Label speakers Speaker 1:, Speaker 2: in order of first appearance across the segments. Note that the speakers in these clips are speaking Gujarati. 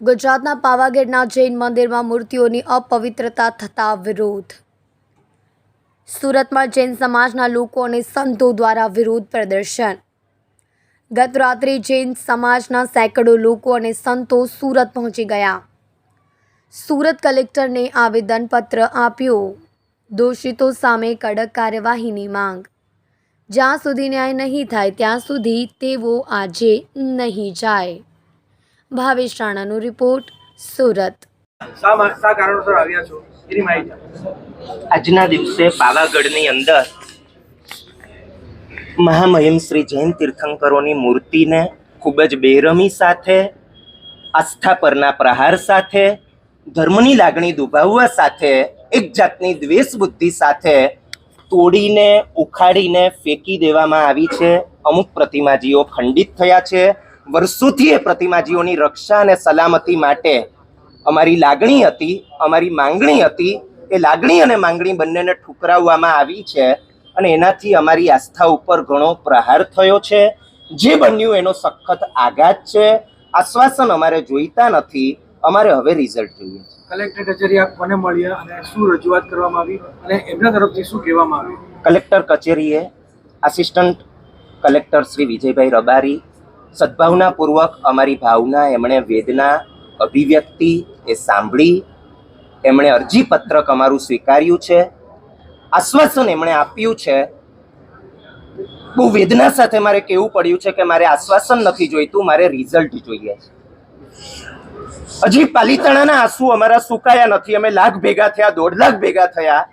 Speaker 1: ગુજરાતના પાવાગઢના જૈન મંદિરમાં મૂર્તિઓની અપવિત્રતા થતા વિરોધ. સુરતમાં જૈન સમાજના લોકો અને સંતો દ્વારા વિરોધ પ્રદર્શન. ગત રાત્રે જૈન સમાજના સેંકડો લોકો અને સંતો સુરત પહોંચી ગયા. સુરત કલેક્ટરને આવેદનપત્ર આપ્યું. દોષિતો સામે કડક કાર્યવાહીની માંગ. જ્યાં સુધી ન્યાય નહીં થાય ત્યાં સુધી તેઓ આજે નહીં જાય. ભાવેશ રાણાનો રિપોર્ટ, સુરત.
Speaker 2: આજના દિવસે પાવાગઢની અંદર મહામહિમ શ્રી જૈન તીર્થંકરોની મૂર્તિને ખૂબ જ બેરમી સાથે, આસ્થા પરના પ્રહાર સાથે, ધર્મની લાગણી દુભાવવા સાથે, એક જાતની દ્વેષ બુદ્ધિ સાથે તોડીને ઉખાડીને ફેંકી દેવામાં આવી છે. અમુક પ્રતિમાજીઓ ખંડિત થયા છે. વર્ષોથી એ પ્રતિમાજીઓની રક્ષા અને સલામતી માટે અમારી લાગણી હતી, અમારી માંગણી હતી. એ લાગણી અને માંગણી બંનેને ઠુકરાવવામાં આવી છે અને એનાથી અમારી આસ્થા ઉપર ઘણો પ્રહાર થયો છે. જે બન્યું એનો સખત આઘાત છે. આશ્વાસન અમારે જોઈતા નથી, અમારે હવે રિઝલ્ટ જોઈએ છે.
Speaker 3: કલેક્ટર કચેરી આપ કોને મળ્યા અને શું રજૂઆત કરવામાં આવી અને એમના તરફથી શું કહેવામાં આવ્યું?
Speaker 2: કલેક્ટર કચેરીએ આસિસ્ટન્ટ કલેક્ટર શ્રી વિજયભાઈ રબારી સદભાવનાપૂર્વક અમારી ભાવના, એમણે વેદના અભિવ્યક્તિ એ સાંભળી, એમણે અરજીપત્રક અમારું સ્વીકાર્યું છે. આશ્વાસન એમણે આપ્યું છે. બહુ વેદના સાથે મારે કહેવું પડ્યું છે કે મારે આશ્વાસન નથી જોઈતું, મારે રિઝલ્ટ જોઈએ છે. હજી પાલિતાણાના આંસુ અમારા સુકાયા નથી. અમે લાખ ભેગા થયા, 1.5 લાખ ભેગા થયા.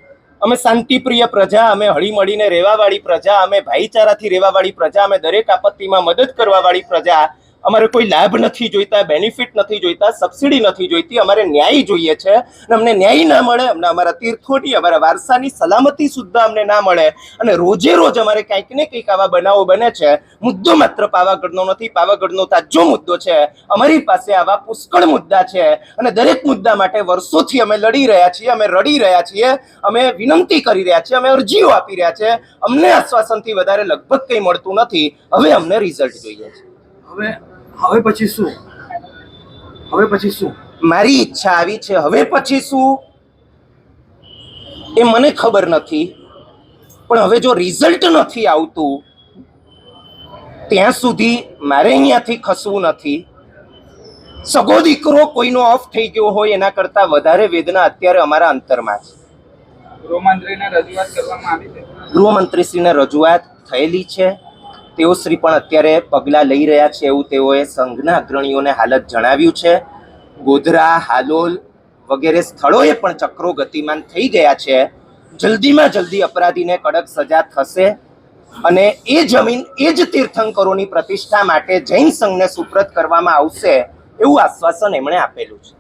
Speaker 2: અમે શાંતિપ્રિય પ્રજા, અમે હળીમળીને રહેવાવાળી પ્રજા, અમે ભાઈચારાથી રહેવાવાળી પ્રજા, અમે દરેક આપત્તિમાં મદદ કરવાવાળી પ્રજા. અમારે કોઈ લાભ નથી જોઈતા, બેનિફિટ નથી જોઈતા, સબસિડી નથી જોઈતી. અમારે ન્યાય જોઈએ છે અને અમને ન્યાય ના મળે, અમને અમારા તીર્થોની, અમારા વારસાની સલામતી સુદ્ધા અમને ના મળે અને રોજે રોજ અમારે કંઈક ને કંઈક આવા બનાવો બને છે. મુદ્દો માત્ર પાવાગઢનો નથી, પાવાગઢનો તાજો મુદ્દો છે. અમારી પાસે આવા પુષ્કળ મુદ્દા છે અને દરેક મુદ્દા માટે વર્ષોથી અમે લડી રહ્યા છીએ, અમે રડી રહ્યા છીએ, અમે વિનંતી કરી રહ્યા છીએ, અમે અરજીઓ આપી રહ્યા છીએ. અમને આશ્વાસનથી વધારે લગભગ કંઈ મળતું નથી. હવે અમને રિઝલ્ટ જોઈએ છે.
Speaker 3: હવે પછી શું? હવે પછી શું?
Speaker 2: મારી ઈચ્છા આવી છે. હવે પછી શું એ મને ખબર નથી, પણ હવે જો રિઝલ્ટ નથી આવતું ત્યાં સુધી મારે અહીંયાથી ખસવું નથી. સગો દીકરો કોઈનો ઓફ થઈ ગયો હોય એના કરતા વધારે વેદના અત્યારે અમારા અંતરમાં છે.
Speaker 3: ગૃહમંત્રીને રજૂઆત કરવામાં આવી છે?
Speaker 2: ગૃહમંત્રીશ્રીને રજૂઆત થયેલી છે. તેઓ શ્રી પણ અત્યારે પગલાં લઈ રહ્યા છે એવું તેઓએ સંઘના અગ્રણીઓને હાલત જણાવ્યું છે. ગોધરા, હાલોલ વગેરે સ્થળોએ પણ ચક્રો ગતિમાન થઈ ગયા છે. જલ્દીમાં જલ્દી અપરાધીને કડક સજા થશે અને એ જમીન એ જ તીર્થંકરોની પ્રતિષ્ઠા માટે જૈન સંઘને સુપ્રત કરવામાં આવશે એવું આશ્વાસન એમણે આપેલું છે.